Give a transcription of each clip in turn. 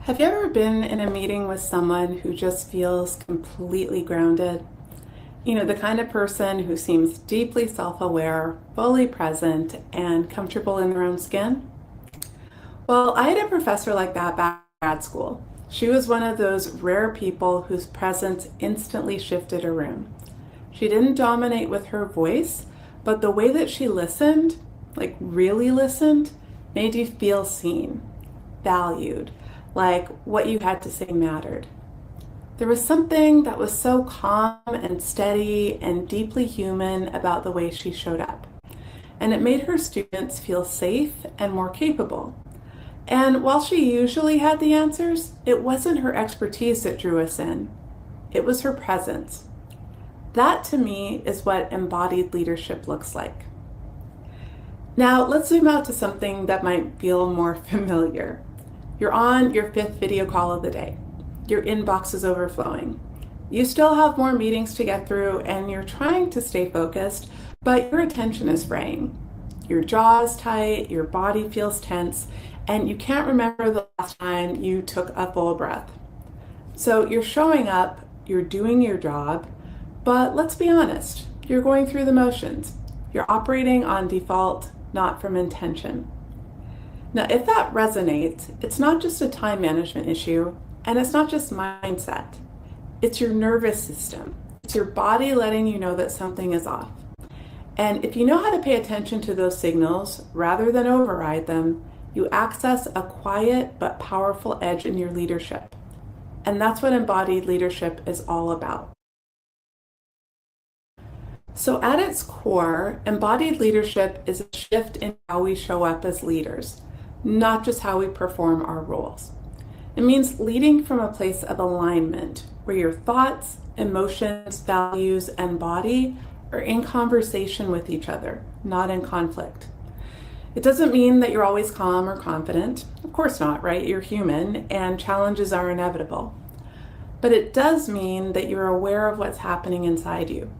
Have you ever been in a meeting with someone who just feels completely grounded? You know, the kind of person who seems deeply self-aware, fully present, and comfortable in their own skin? Well, I had a professor like that back in grad school. She was one of those rare people whose presence instantly shifted a room. She didn't dominate with her voice, but the way that she listened, like really listened, made you feel seen, valued, like what you had to say mattered. There was something that was so calm and steady and deeply human about the way she showed up. And it made her students feel safe and more capable. And while she usually had the answers, it wasn't her expertise that drew us in. It was her presence. That to me is what embodied leadership looks like. Now let's zoom out to something that might feel more familiar. You're on your 5th video call of the day. Your inbox is overflowing. You still have more meetings to get through and you're trying to stay focused, but your attention is fraying. Your jaw is tight, your body feels tense, and you can't remember the last time you took a full breath. So you're showing up, you're doing your job, but let's be honest, you're going through the motions. You're operating on default, not from intention. Now, if that resonates, it's not just a time management issue, and it's not just mindset. It's your nervous system. It's your body letting you know that something is off. And if you know how to pay attention to those signals rather than override them, you access a quiet but powerful edge in your leadership. And that's what embodied leadership is all about. So at its core, embodied leadership is a shift in how we show up as leaders, not just how we perform our roles. It means leading from a place of alignment, where your thoughts, emotions, values, and body are in conversation with each other, not in conflict. It doesn't mean that you're always calm or confident. Of course not, right? You're human and challenges are inevitable. But it does mean that you're aware of what's happening inside you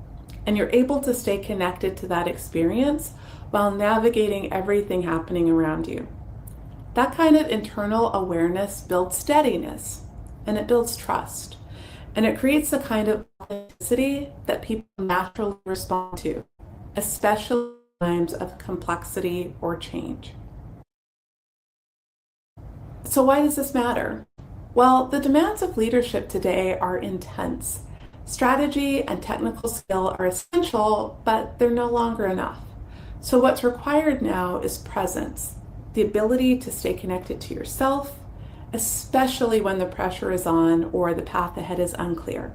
and you're able to stay connected to that experience while navigating everything happening around you. That kind of internal awareness builds steadiness and it builds trust. And it creates the kind of authenticity that people naturally respond to, especially in times of complexity or change. So why does this matter? Well, the demands of leadership today are intense. Strategy and technical skill are essential, but they're no longer enough. So what's required now is presence, the ability to stay connected to yourself, especially when the pressure is on or the path ahead is unclear.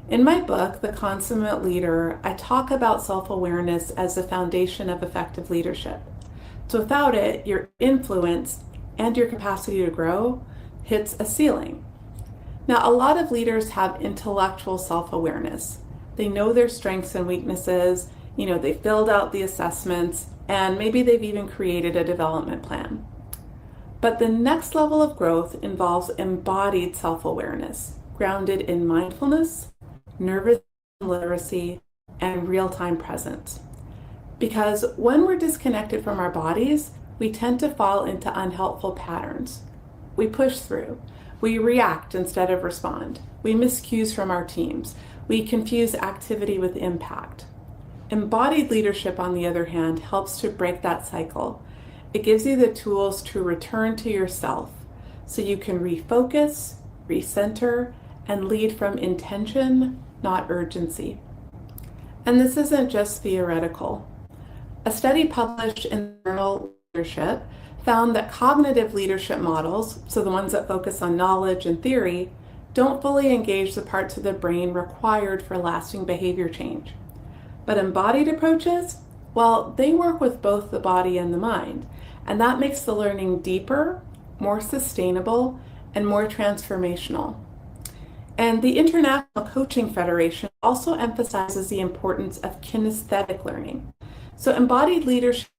In my book, The Consummate Leader, I talk about self-awareness as the foundation of effective leadership. So without it, your influence and your capacity to grow hits a ceiling. Now, a lot of leaders have intellectual self-awareness. They know their strengths and weaknesses, they filled out the assessments, and maybe they've even created a development plan. But the next level of growth involves embodied self-awareness, grounded in mindfulness, nervous literacy, and real-time presence. Because when we're disconnected from our bodies, we tend to fall into unhelpful patterns. We push through. We react instead of respond. We miss cues from our teams. We confuse activity with impact. Embodied leadership, on the other hand, helps to break that cycle. It gives you the tools to return to yourself so you can refocus, recenter, and lead from intention, not urgency. And this isn't just theoretical. A study published in the journal Leadership found that cognitive leadership models, so the ones that focus on knowledge and theory, don't fully engage the parts of the brain required for lasting behavior change. But embodied approaches, well, they work with both the body and the mind, and that makes the learning deeper, more sustainable, and more transformational. And the International Coaching Federation also emphasizes the importance of kinesthetic learning. So embodied leadership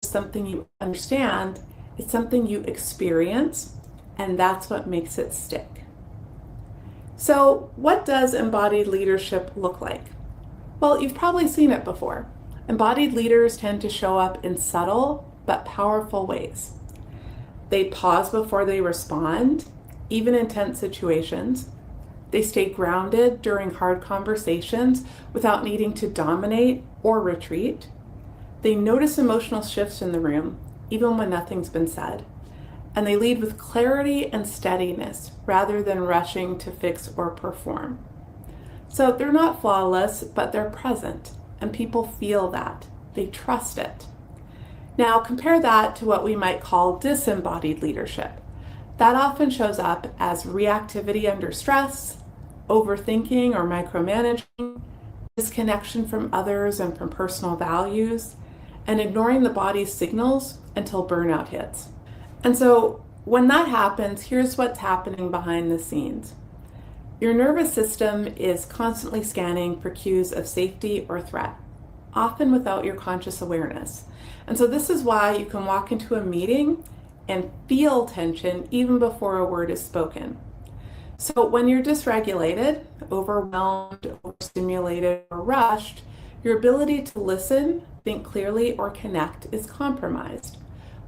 is something you understand, it's something you experience, and that's what makes it stick. So what does embodied leadership look like? Well, you've probably seen it before. Embodied leaders tend to show up in subtle but powerful ways. They pause before they respond. even in tense situations. They stay grounded during hard conversations without needing to dominate or retreat. They notice emotional shifts in the room, even when nothing's been said. And they lead with clarity and steadiness rather than rushing to fix or perform. So they're not flawless, but they're present, and people feel that. They trust it. Now compare that to what we might call disembodied leadership. That often shows up as reactivity under stress, overthinking or micromanaging, disconnection from others and from personal values, and ignoring the body's signals until burnout hits. And so when that happens, here's what's happening behind the scenes. Your nervous system is constantly scanning for cues of safety or threat, often without your conscious awareness. And so this is why you can walk into a meeting and feel tension even before a word is spoken. So when you're dysregulated, overwhelmed, overstimulated, or rushed, your ability to listen, think clearly, or connect is compromised.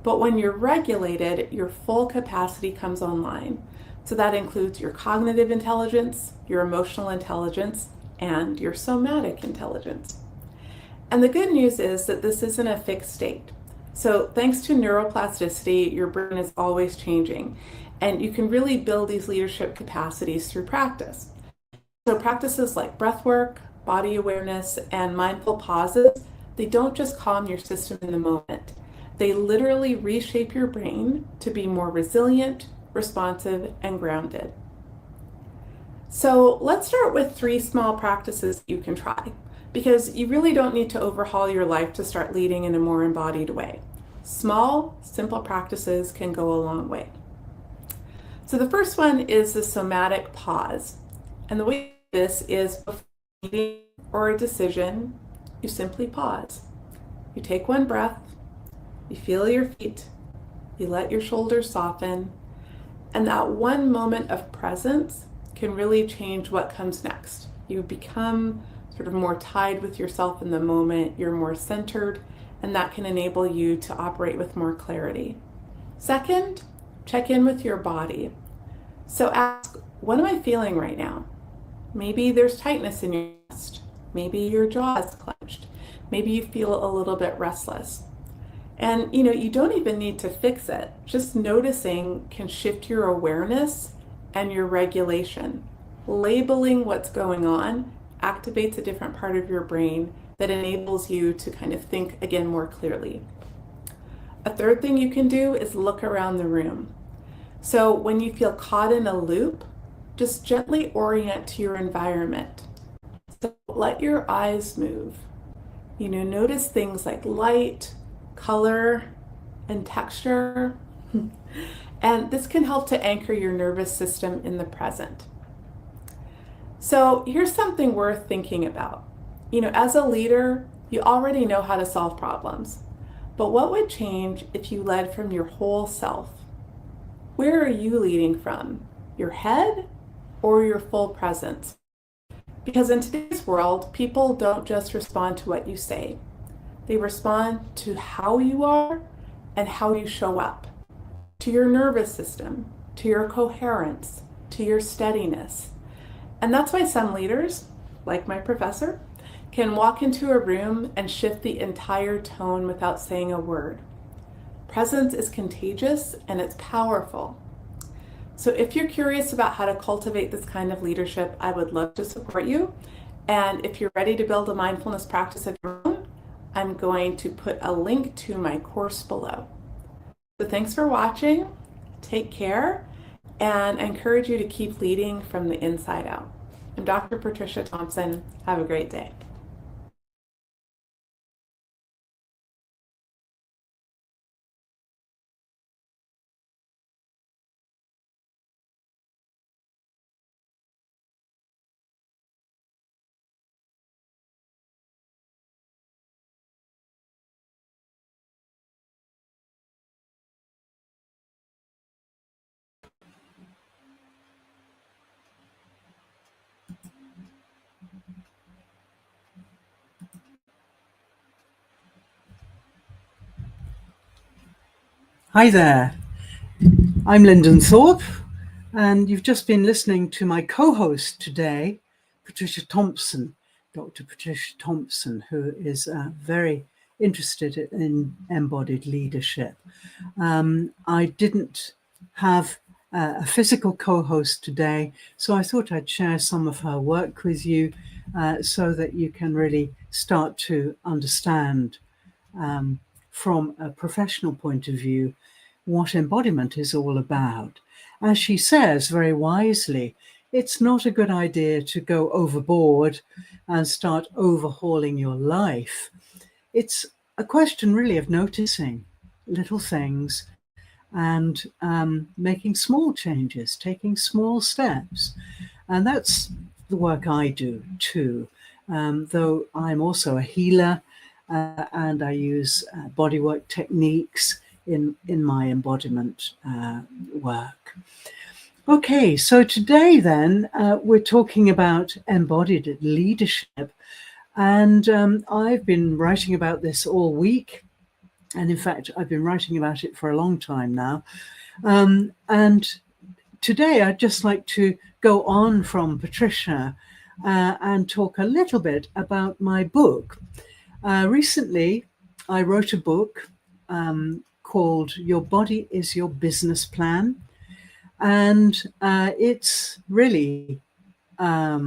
But when you're regulated, your full capacity comes online. So that includes your cognitive intelligence, your emotional intelligence, and your somatic intelligence. And the good news is that this isn't a fixed state. So thanks to neuroplasticity, your brain is always changing, and you can really build these leadership capacities through practice. So practices like breath work, body awareness, and mindful pauses, they don't just calm your system in the moment. They literally reshape your brain to be more resilient, responsive, and grounded. So let's start with 3 small practices you can try, because you really don't need to overhaul your life to start leading in a more embodied way. Small, simple practices can go a long way. So the first one is the somatic pause. And the way to do this is before a meeting or a decision, you simply pause. You take one breath, you feel your feet, you let your shoulders soften, and that one moment of presence can really change what comes next. You become sort of more tied with yourself in the moment, you're more centered, and that can enable you to operate with more clarity. Second, check in with your body. So ask, what am I feeling right now? Maybe there's tightness in your chest. Maybe your jaw is clenched. Maybe you feel a little bit restless. And you don't even need to fix it. Just noticing can shift your awareness and your regulation. Labeling what's going on activates a different part of your brain that enables you to kind of think again more clearly. A third thing you can do is look around the room. So when you feel caught in a loop, just gently orient to your environment. So let your eyes move. Notice things like light, color, and texture. And this can help to anchor your nervous system in the present. So here's something worth thinking about. As a leader, you already know how to solve problems. But what would change if you led from your whole self? Where are you leading from? Your head or your full presence? Because in today's world, people don't just respond to what you say. They respond to how you are and how you show up, to your nervous system, to your coherence, to your steadiness. And that's why some leaders, like my professor, can walk into a room and shift the entire tone without saying a word. Presence is contagious and it's powerful. So if you're curious about how to cultivate this kind of leadership, I would love to support you. And if you're ready to build a mindfulness practice of your own, I'm going to put a link to my course below. So thanks for watching, take care, and I encourage you to keep leading from the inside out. I'm Dr. Patricia Thompson. Have a great day. Hi there, I'm Linden Thorp. And you've just been listening to my co-host today, Patricia Thompson, Dr. Patricia Thompson, who is very interested in embodied leadership. I didn't have a physical co-host today, so I thought I'd share some of her work with you so that you can really start to understand from a professional point of view what embodiment is all about. As she says very wisely, it's not a good idea to go overboard and start overhauling your life. It's a question really of noticing little things and making small changes, taking small steps. And that's the work I do too. Though I'm also a healer and I use bodywork techniques in my embodiment work. Okay, so today then we're talking about embodied leadership. And I've been writing about this all week. And in fact, I've been writing about it for a long time now. And today I'd just like to go on from Patricia and talk a little bit about my book. Recently, I wrote a book called Your Body is Your Business Plan. And it's really a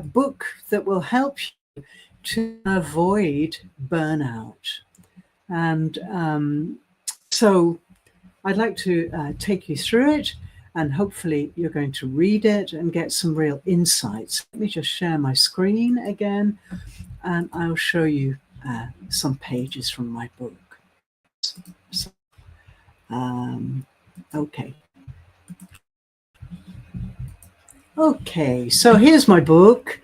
book that will help you to avoid burnout. And so I'd like to take you through it, and hopefully you're going to read it and get some real insights. Let me just share my screen again, and I'll show you some pages from my book. So, okay. Okay, so here's my book.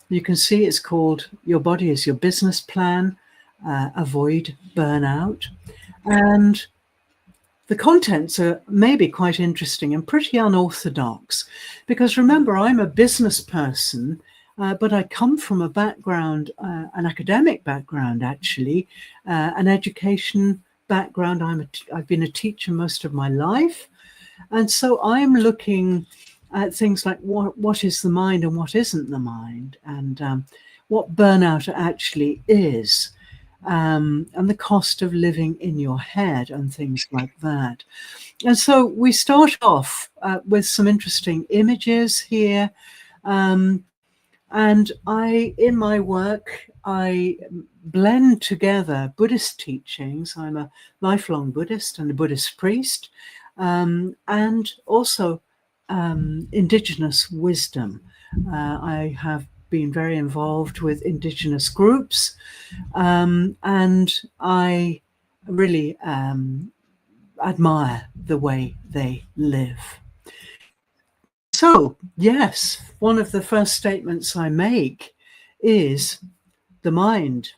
You can see it's called Your Body is Your Business Plan, Avoid Burnout. And the contents are maybe quite interesting and pretty unorthodox, because remember, I'm a business person, but I come from a background, an academic background, actually, an education background. I've been a teacher most of my life. And so I'm looking at things like what is the mind and what isn't the mind, and what burnout actually is, and the cost of living in your head and things like that. And so we start off with some interesting images here. And in my work, I blend together Buddhist teachings. I'm a lifelong Buddhist and a Buddhist priest, and also indigenous wisdom. I have been very involved with indigenous groups, and I really admire the way they live. So, yes, one of the first statements I make is the mind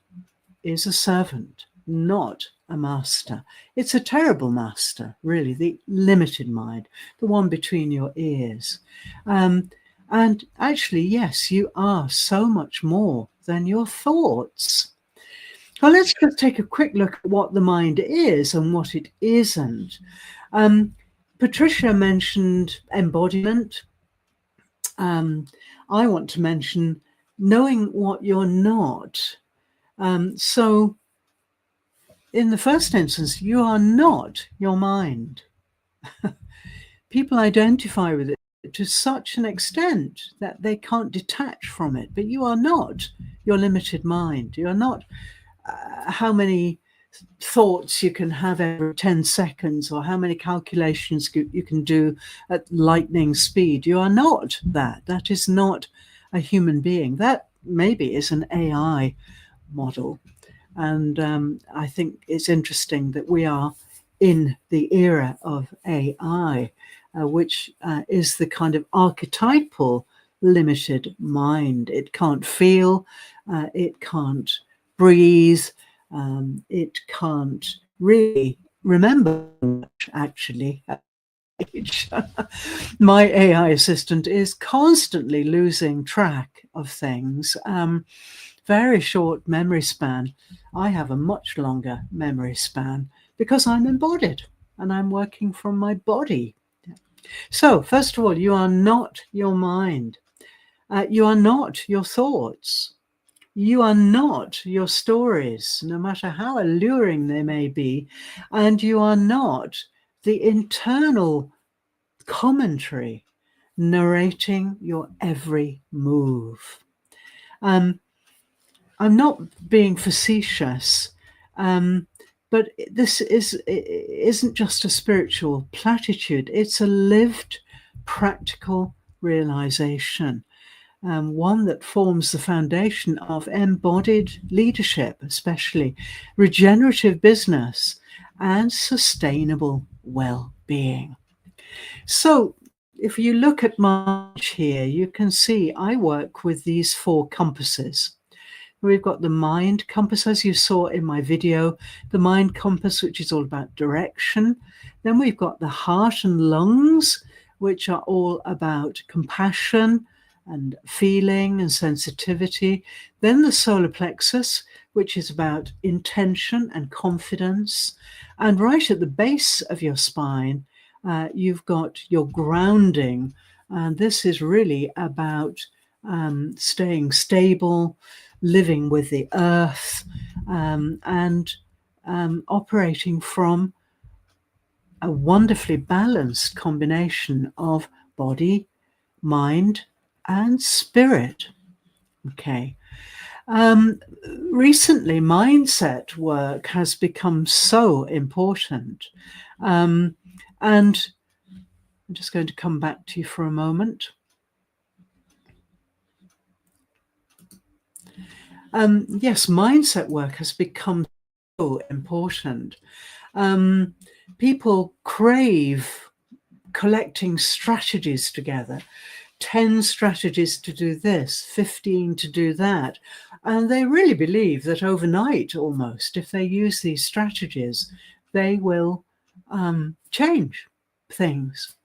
is a servant, not a master. It's a terrible master, really, the limited mind, the one between your ears. And actually, yes, you are so much more than your thoughts. Well, let's just take a quick look at what the mind is and what it isn't. Patricia mentioned embodiment. I want to mention knowing what you're not. So in the first instance, you are not your mind. People identify with it to such an extent that they can't detach from it, but you are not your limited mind. You are not how many thoughts you can have every 10 seconds or how many calculations you can do at lightning speed. You are not that. That is not a human being. That maybe is an AI model. And I think it's interesting that we are in the era of AI, which is the kind of archetypal limited mind. It can't feel, it can't breathe, it can't really remember much, actually. My AI assistant is constantly losing track of things. Very short memory span. I have a much longer memory span because I'm embodied and I'm working from my body So, first of all, you are not your mind. You are not your thoughts. You are not your stories, no matter how alluring they may be. And you are not the internal commentary narrating your every move. I'm not being facetious, but this isn't just a spiritual platitude. It's a lived, practical realization, one that forms the foundation of embodied leadership, especially regenerative business and sustainable well-being. So if you look at my here, you can see I work with these 4 compasses. We've got the mind compass, as you saw in my video, the mind compass, which is all about direction. Then we've got the heart and lungs, which are all about compassion and feeling and sensitivity. Then the solar plexus, which is about intention and confidence. And right at the base of your spine, you've got your grounding. And this is really about staying stable, living with the earth, and operating from a wonderfully balanced combination of body, mind, and spirit. Okay. Recently, mindset work has become so important. And I'm just going to come back to you for a moment. Yes, mindset work has become so important. People crave collecting strategies together, 10 strategies to do this, 15 to do that. And they really believe that overnight, almost, if they use these strategies, they will change things.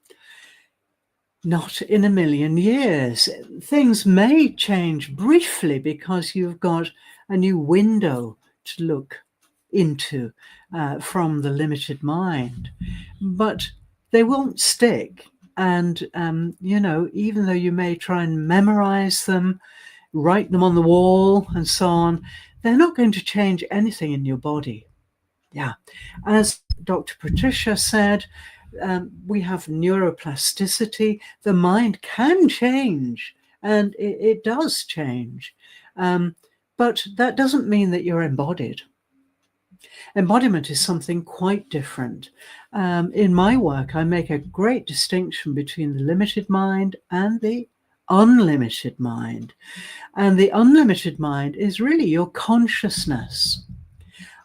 Not in a million years. Things may change briefly because you've got a new window to look into from the limited mind, but they won't stick. And, even though you may try and memorize them, write them on the wall and so on, they're not going to change anything in your body. Yeah. As Dr. Patricia said, we have neuroplasticity. The mind can change, and it does change. But that doesn't mean that you're embodied. Embodiment is something quite different. In my work, I make a great distinction between the limited mind and the unlimited mind. And the unlimited mind is really your consciousness.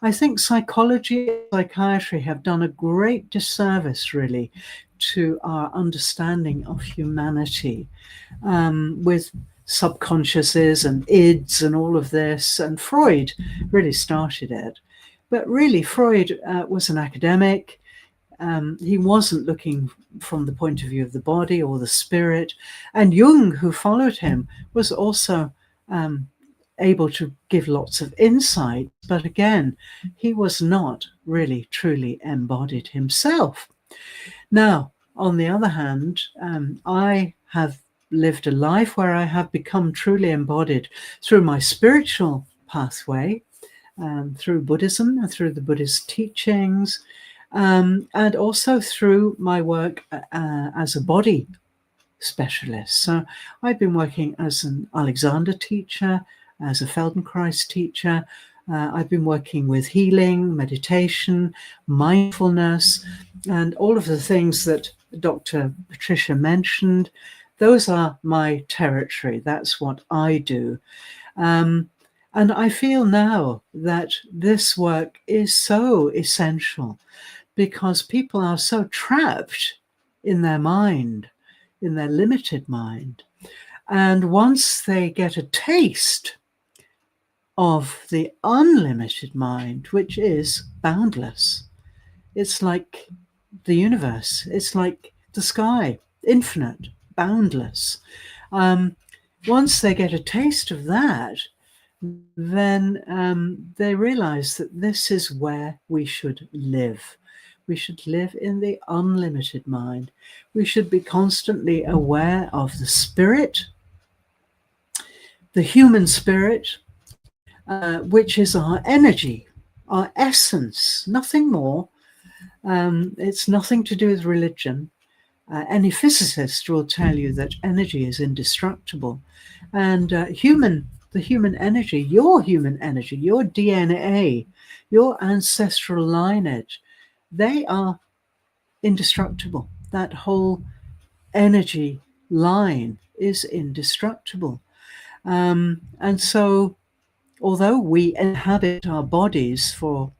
I think psychology and psychiatry have done a great disservice, really, to our understanding of humanity, with subconsciouses and ids and all of this. And Freud really started it. But really, Freud was an academic. He wasn't looking from the point of view of the body or the spirit. And Jung, who followed him, was also able to give lots of insight, but again, he was not really truly embodied himself. Now, on the other hand, I have lived a life where I have become truly embodied through my spiritual pathway, through Buddhism and through the Buddhist teachings, and also through my work as a body specialist. So I've been working as an Alexander teacher, as a Feldenkrais teacher. I've been working with healing, meditation, mindfulness, and all of the things that Dr. Patricia mentioned. Those are my territory. That's what I do. And I feel now that this work is so essential because people are so trapped in their mind, in their limited mind. And once they get a taste of the unlimited mind, which is boundless, it's like the universe, it's like the sky, infinite, boundless. Once they get a taste of that, then they realize that this is where we should live. We should live in the unlimited mind. We should be constantly aware of the spirit, the human spirit, which is our energy, our essence, nothing more. It's nothing to do with religion. Any physicist will tell you that energy is indestructible. And the human energy, your DNA, your ancestral lineage, they are indestructible. That whole energy line is indestructible. And so, although we inhabit our bodies for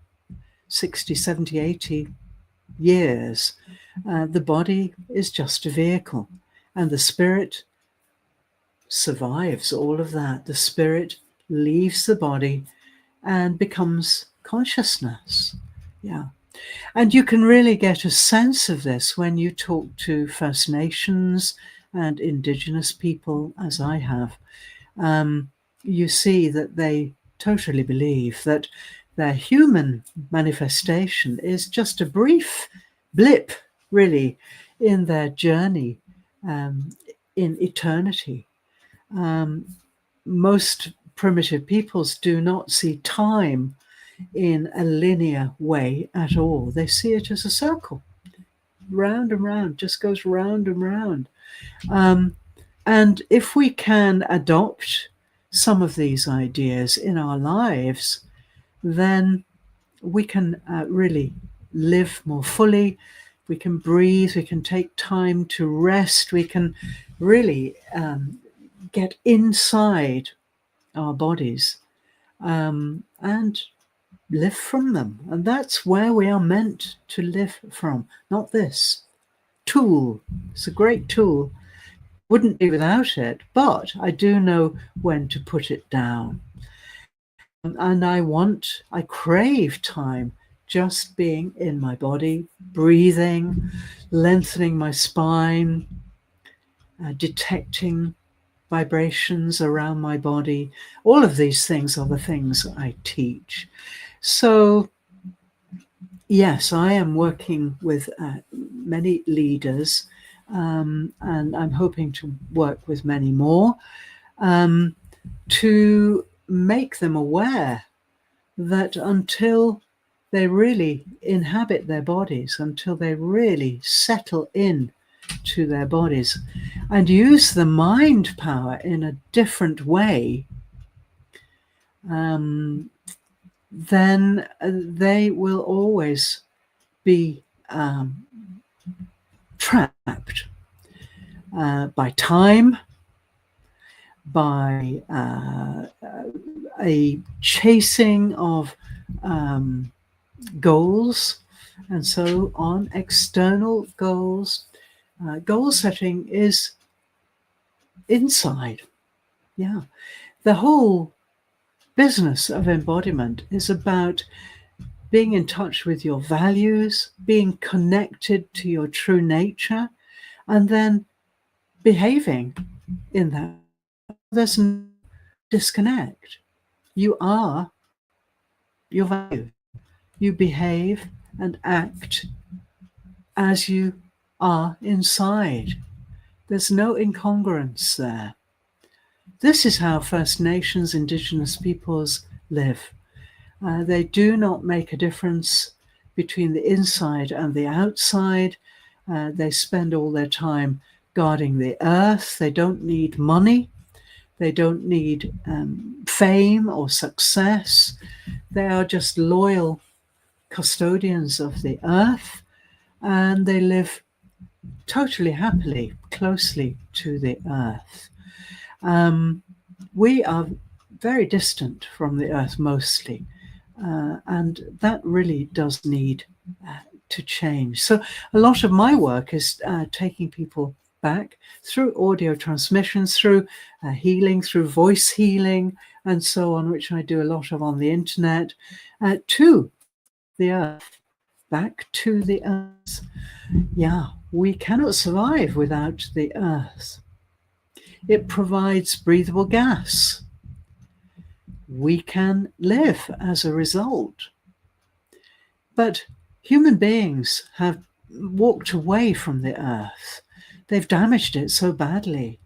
60, 70, 80 years, the body is just a vehicle, and the spirit survives all of that. The spirit leaves the body and becomes consciousness. Yeah. And you can really get a sense of this when you talk to First Nations and Indigenous people, as I have. You see that they totally believe that their human manifestation is just a brief blip, really, in their journey in eternity. Most primitive peoples do not see time in a linear way at all. They see it as a circle, round and round, just goes round and round. And if we can adopt some of these ideas in our lives, then we can really live more fully. We can breathe, we can take time to rest, we can really get inside our bodies and live from them. And that's where we are meant to live from, not this tool. It's a great tool. Wouldn't be without it, but I do know when to put it down. And I crave time just being in my body, breathing, lengthening my spine, detecting vibrations around my body. All of these things are the things I teach. So, yes, I am working with many leaders, and I'm hoping to work with many more to make them aware that until they really inhabit their bodies, until they really settle in to their bodies and use the mind power in a different way, then they will always be trapped by time, by a chasing of goals and so on, external goals. Goal setting is inside. Yeah. The whole business of embodiment is about being in touch with your values, being connected to your true nature, and then behaving in that. There's no disconnect. You are your value. You behave and act as you are inside. There's no incongruence there. This is how First Nations, Indigenous peoples live. They do not make a difference between the inside and the outside. They spend all their time guarding the earth. They don't need money. They don't need fame or success. They are just loyal custodians of the earth, and they live totally happily, closely to the earth. We are very distant from the earth mostly, and that really does need to change. So a lot of my work is taking people back through audio transmissions, through healing, through voice healing, and so on, which I do a lot of on the internet, to the earth, back to the earth. Yeah, we cannot survive without the earth. It provides breathable gas. We can live as a result. But Human beings have walked away from the earth. They've damaged it so badly.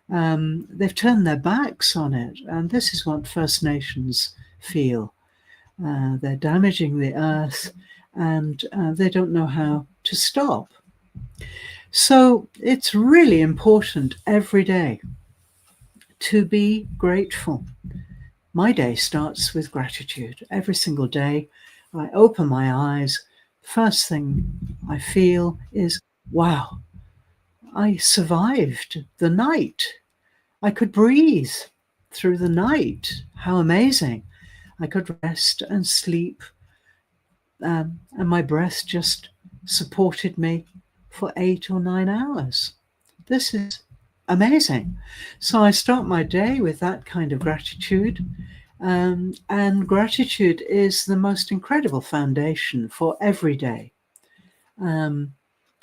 They've turned their backs on it. And this is what First Nations feel. They're damaging the earth, and they don't know how to stop. So it's really important every day to be grateful. My day starts with gratitude. Every single day, I open my eyes. First thing I feel is, wow, I survived the night. I could breathe through the night. How amazing. I could rest and sleep, and my breath just supported me for 8 or 9 hours. This is amazing. So I start my day with that kind of gratitude. And gratitude is the most incredible foundation for every day.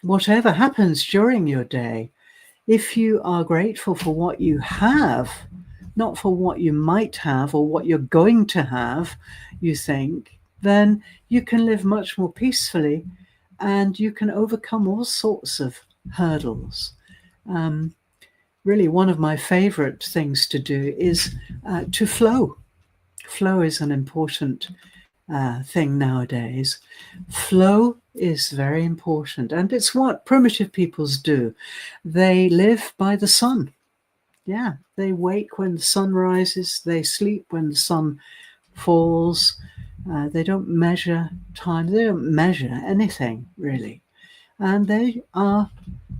Whatever happens during your day, if you are grateful for what you have, not for what you might have or what you're going to have, you think, then you can live much more peacefully and you can overcome all sorts of hurdles. Really, one of my favorite things to do is to flow. Flow is an important thing nowadays. Flow is very important, and it's what primitive peoples do. They live by the sun. Yeah, they wake when the sun rises, they sleep when the sun falls. They don't measure time, they don't measure anything really. And they are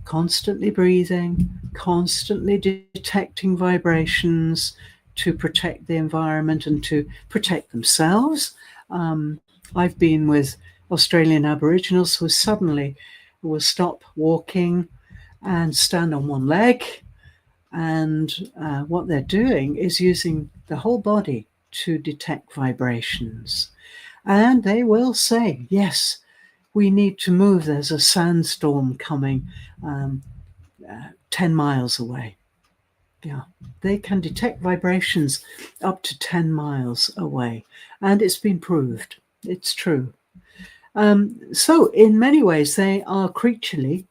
constantly breathing, constantly detecting vibrations to protect the environment and to protect themselves. I've been with Australian Aboriginals who suddenly will stop walking and stand on one leg. And what they're doing is using the whole body to detect vibrations. And they will say, yes, we need to move. There's a sandstorm coming 10 miles away. Yeah, they can detect vibrations up to 10 miles away. And it's been proved. It's true. So in many ways, they are creaturely.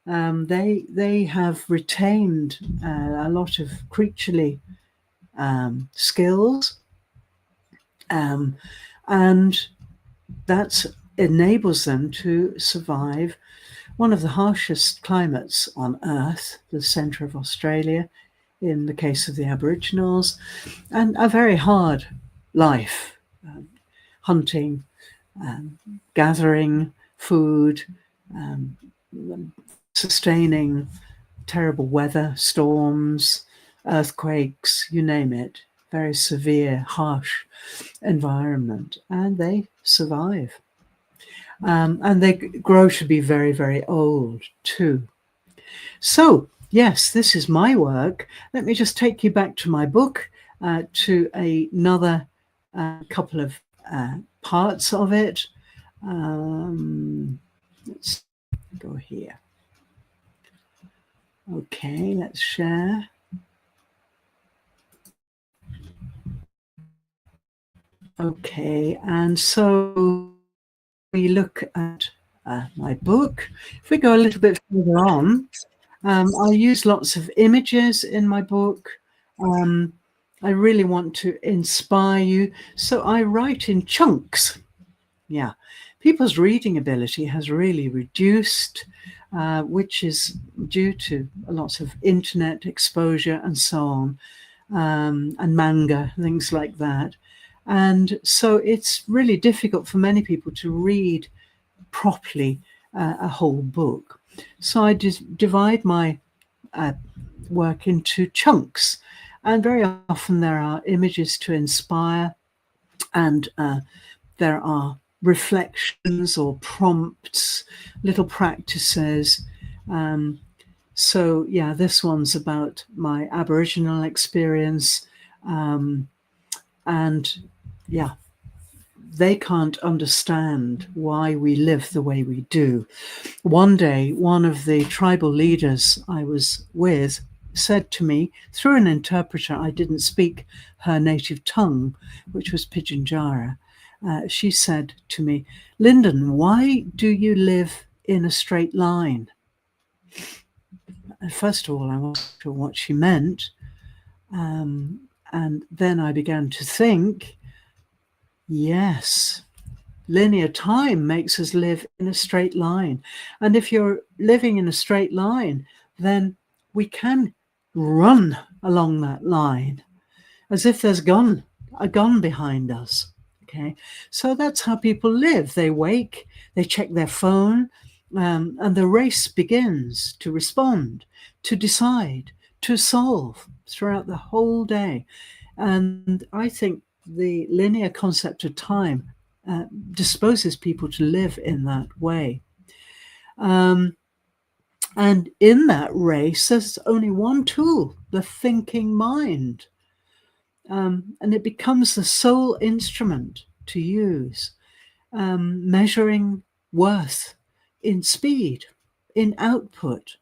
They have retained a lot of creaturely skills. And that enables them to survive one of the harshest climates on Earth, the centre of Australia, in the case of the Aboriginals, and a very hard life, hunting, gathering food, sustaining terrible weather, storms, earthquakes, you name it, very severe, harsh environment, and they survive. And they grow to be very, very old too. So, yes, this is my work. Let me just take you back to my book, to another couple of parts of it. Let's go here. Okay, let's share. Okay, and so we look at my book. If we go a little bit further on, I use lots of images in my book. I really want to inspire you, so I write in chunks. Yeah, people's reading ability has really reduced, which is due to lots of internet exposure and so on, and manga, things like that. And so it's really difficult for many people to read properly a whole book. So I divide my work into chunks, and very often there are images to inspire, and there are reflections or prompts, little practices. So yeah, this one's about my Aboriginal experience, and yeah, they can't understand why we live the way we do. One day, one of the tribal leaders I was with said to me, through an interpreter, I didn't speak her native tongue, which was Pidgin Jara, she said to me, Linden, why do you live in a straight line? And first of all, I wasn't sure what she meant. And then I began to think, yes, linear time makes us live in a straight line. And if you're living in a straight line, then we can run along that line as if there's a gun behind us. Okay, so that's how people live. They wake, they check their phone, and the race begins to respond, to decide, to solve throughout the whole day. And I think the linear concept of time disposes people to live in that way. And in that race, there's only one tool, the thinking mind. And it becomes the sole instrument to use, measuring worth in speed, in output,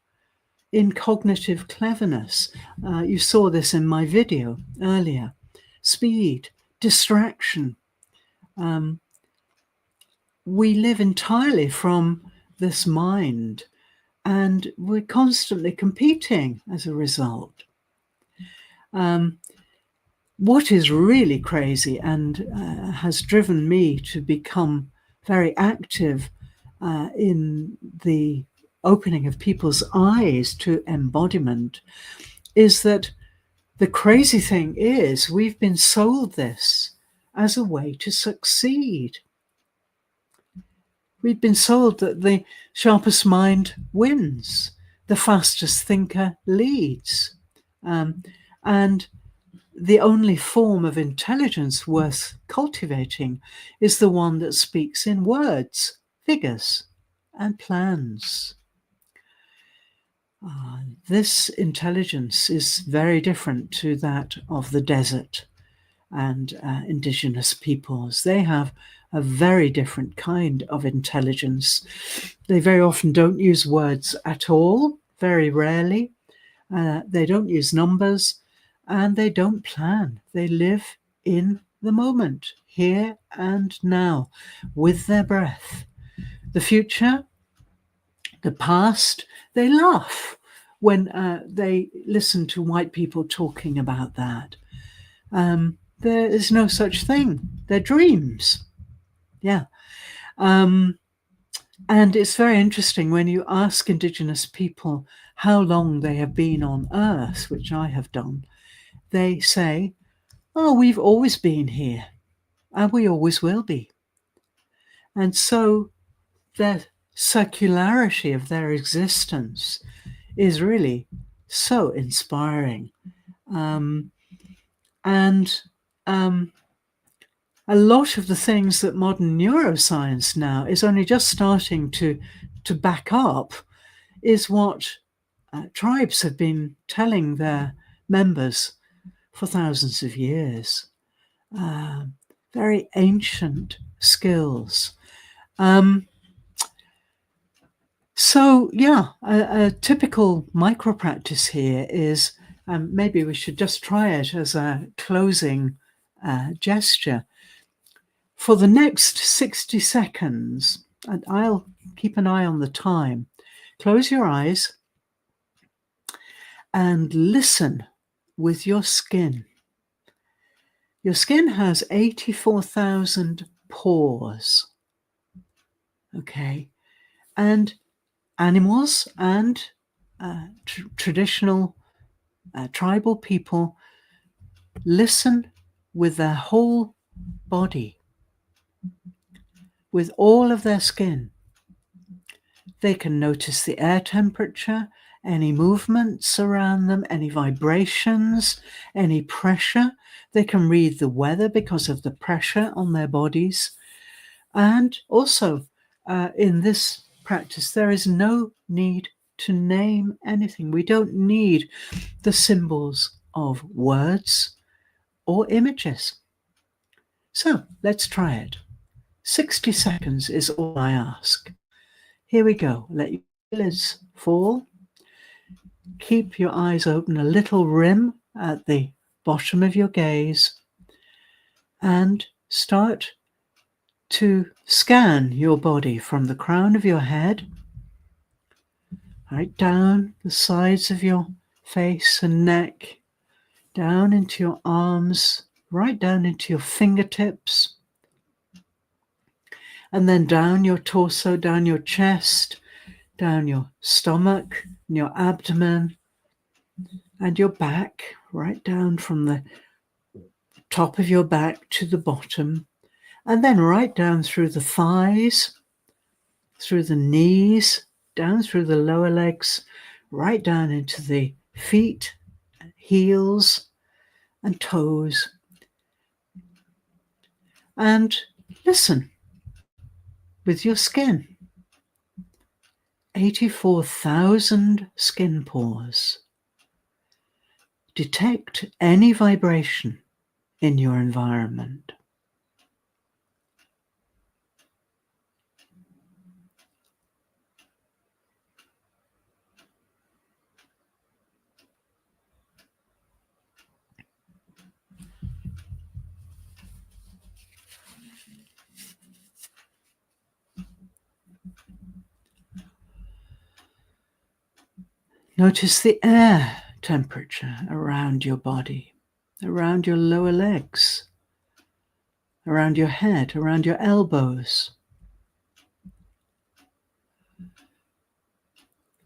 in cognitive cleverness. You saw this in my video earlier. Speed, distraction. We live entirely from this mind, and we're constantly competing as a result. What is really crazy and has driven me to become very active in the opening of people's eyes to embodiment is that the crazy thing is we've been sold this as a way to succeed. We've been sold that the sharpest mind wins, the fastest thinker leads, and the only form of intelligence worth cultivating is the one that speaks in words, figures, and plans. This intelligence is very different to that of the desert and indigenous peoples. They have a very different kind of intelligence. They very often don't use words at all, very rarely. They don't use numbers, and they don't plan. They live in the moment, here and now, with their breath. The future, the past, they laugh when they listen to white people talking about that. There is no such thing. They're dreams. Yeah. And it's very interesting when you ask Indigenous people how long they have been on Earth, which I have done. They say, oh, we've always been here, and we always will be. And so the circularity of their existence is really so inspiring. A lot of the things that modern neuroscience now is only just starting to back up is what tribes have been telling their members for thousands of years. Very ancient skills. So yeah, a typical micro practice here is, maybe we should just try it as a closing gesture. For the next 60 seconds, and I'll keep an eye on the time, close your eyes and listen with your skin. Your skin has 84,000 pores, okay? And animals and traditional tribal people listen with their whole body, with all of their skin. They can notice the air temperature, any movements around them, any vibrations, any pressure. They can read the weather because of the pressure on their bodies. And also, in this practice, there is no need to name anything. We don't need the symbols of words or images. So let's try it. 60 seconds is all I ask. Here we go. Let your eyelids fall. Keep your eyes open, a little rim at the bottom of your gaze, and start to scan your body from the crown of your head, right down the sides of your face and neck, down into your arms, right down into your fingertips, and then down your torso, down your chest, down your stomach, and your abdomen, and your back, right down from the top of your back to the bottom, and then right down through the thighs, through the knees, down through the lower legs, right down into the feet, heels, and toes. And listen with your skin. 84,000 skin pores. Detect any vibration in your environment. Notice the air temperature around your body, around your lower legs, around your head, around your elbows.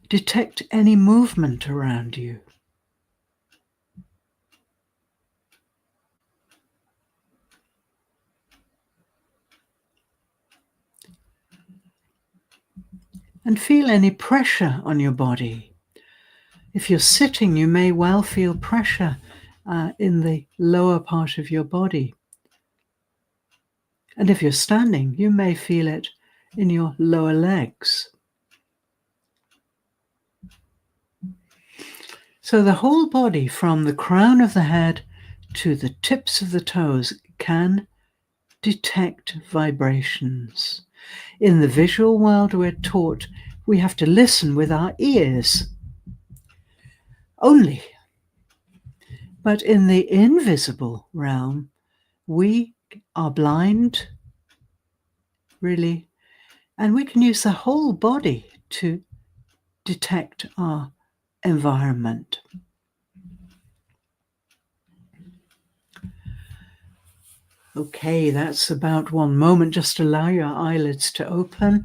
Detect any movement around you. And feel any pressure on your body. If you're sitting, you may well feel pressure in the lower part of your body. And if you're standing, you may feel it in your lower legs. So the whole body, from the crown of the head to the tips of the toes, can detect vibrations. In the visual world, we're taught we have to listen with our ears only. But in the invisible realm, we are blind, really, and we can use the whole body to detect our environment. Okay, that's about one moment. Just allow your eyelids to open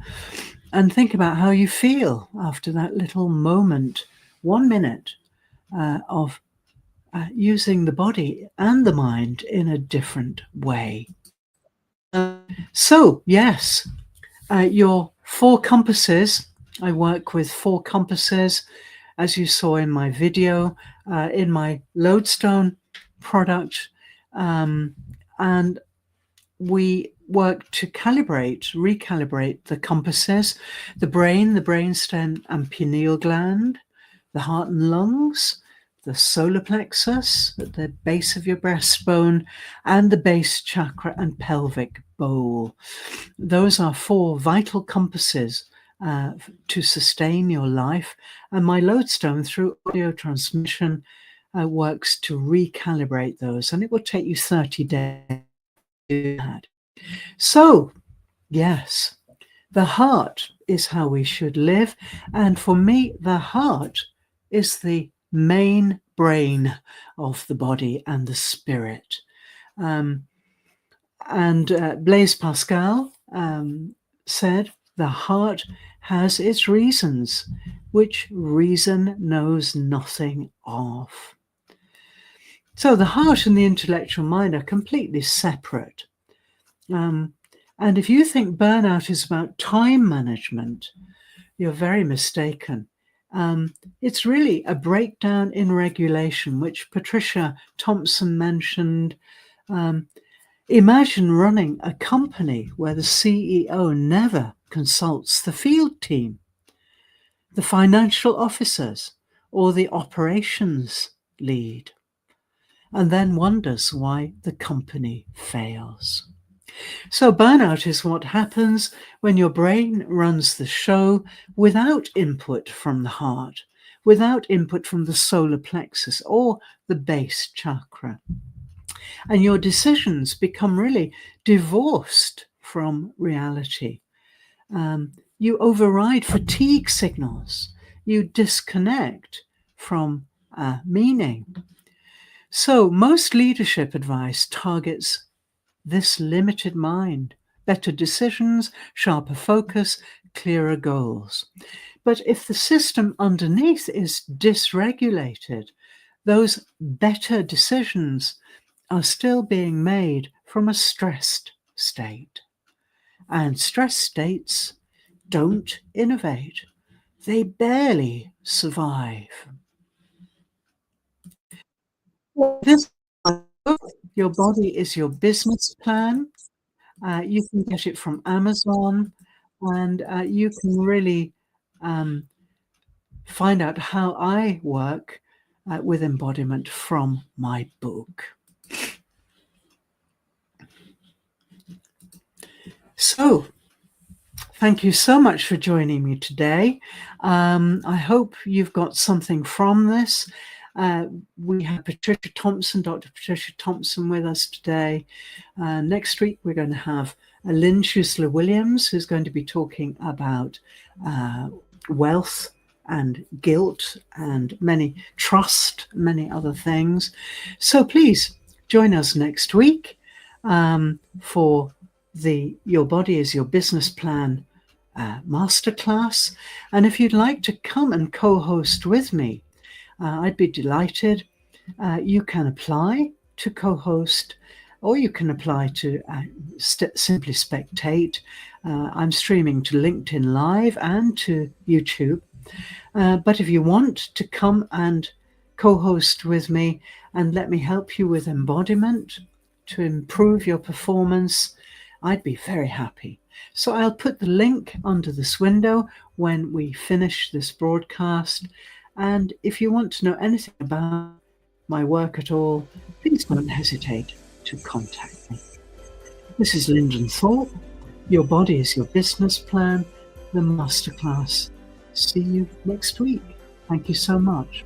and think about how you feel after that little moment, 1 minute of using the body and the mind in a different way. So, yes, your 4 compasses. I work with 4 compasses, as you saw in my video, in my Lodestone product. And we work to recalibrate the compasses, the brain, the brainstem and pineal gland, the heart and lungs, the solar plexus at the base of your breastbone, and the base chakra and pelvic bowl. Those are 4 vital compasses to sustain your life. And my Lodestone, through audio transmission, works to recalibrate those. And it will take you 30 days to do that. So, yes, the heart is how we should live. And for me, the heart is the main brain of the body and the spirit. Blaise Pascal said, the heart has its reasons, which reason knows nothing of. So the heart and the intellectual mind are completely separate. And if you think burnout is about time management, you're very mistaken. It's really a breakdown in regulation, which Patricia Thompson mentioned. Imagine running a company where the CEO never consults the field team, the financial officers, or the operations lead, and then wonders why the company fails. So burnout is what happens when your brain runs the show without input from the heart, without input from the solar plexus or the base chakra. And your decisions become really divorced from reality. You override fatigue signals. You disconnect from meaning. So most leadership advice targets this limited mind: better decisions, sharper focus, clearer goals. But if the system underneath is dysregulated, those better decisions are still being made from a stressed state. And stress states don't innovate. They barely survive. This book, Your Body is Your Business Plan. You can get it from Amazon, and you can really find out how I work with embodiment from my book. So, thank you so much for joining me today. I hope you've got something from this. We have Patricia Thompson, Dr. Patricia Thompson, with us today. Next week, we're going to have Lynn Schuessler-Williams, who's going to be talking about wealth and guilt and trust, many other things. So please join us next week for the Your Body is Your Business Plan Masterclass. And if you'd like to come and co-host with me, I'd be delighted. You can apply to co-host, or you can apply to simply spectate. I'm streaming to LinkedIn Live and to YouTube. But if you want to come and co-host with me and let me help you with embodiment to improve your performance, I'd be very happy. So I'll put the link under this window when we finish this broadcast. And if you want to know anything about my work at all, please don't hesitate to contact me. This is Linden Thorp. Your Body is Your Business Plan, the Masterclass. See you next week. Thank you so much.